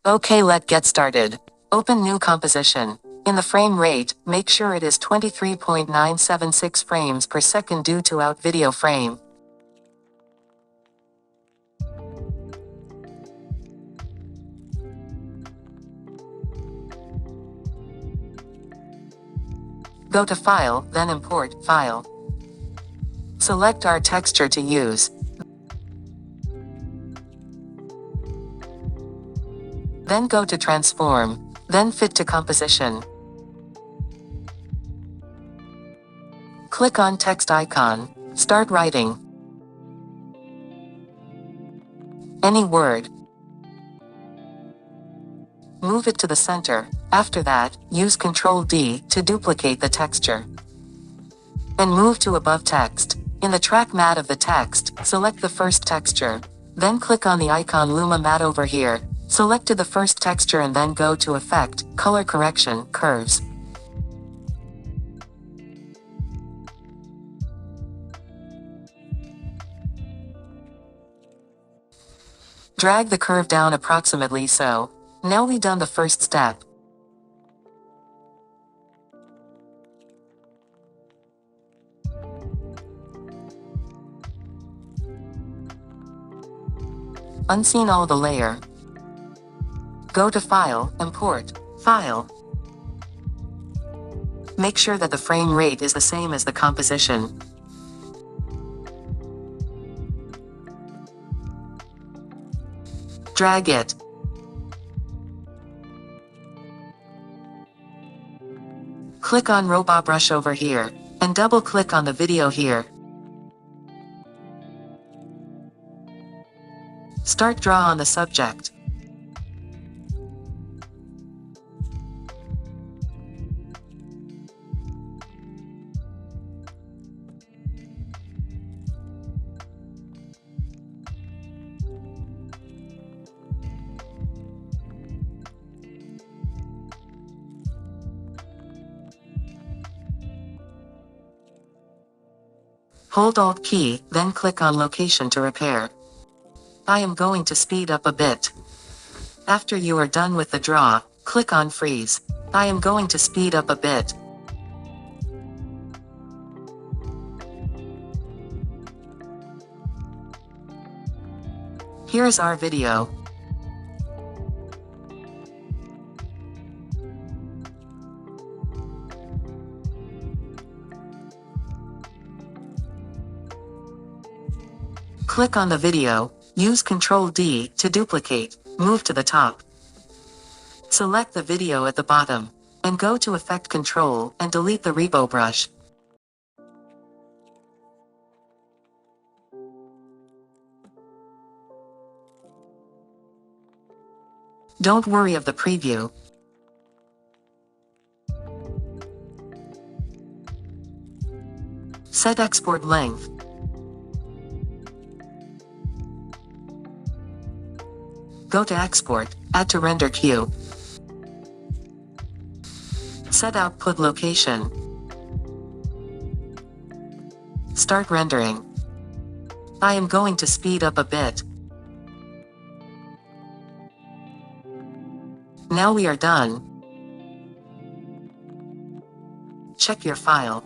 Okay, let's get started. Open new composition. In the frame rate, make sure it is 23.976 frames per second due to out video frame. Go to File, then Import, File. Select our texture to use. Then go to Transform, then Fit to Composition. Click on Text icon, start writing. Any word. Move it to the center. After that, use Ctrl D to duplicate the texture. And move to above text. In the track mat of the text, select the first texture. Then click on the icon Luma mat over here. Select the first texture and then go to Effect, Color Correction, Curves. Drag the curve down approximately so. Now we done the first step. Unseen all the layer. Go to File, Import, File. Make sure that the frame rate is the same as the composition. Drag it. Click on robobrush over here, and double-click on the video here. Start draw on the subject. Hold Alt key, then click on Location to repair. I am going to speed up a bit. After you are done with the draw, click on Freeze. I am going to speed up a bit. Here is our video. Click on the video, use Ctrl D to duplicate, move to the top. Select the video at the bottom, and go to Effect Control and delete the robobrush. Don't worry of the preview. Set export length. Go to Export, Add to Render Queue. Set output location. Start rendering. I am going to speed up a bit. Now we are done. Check your file.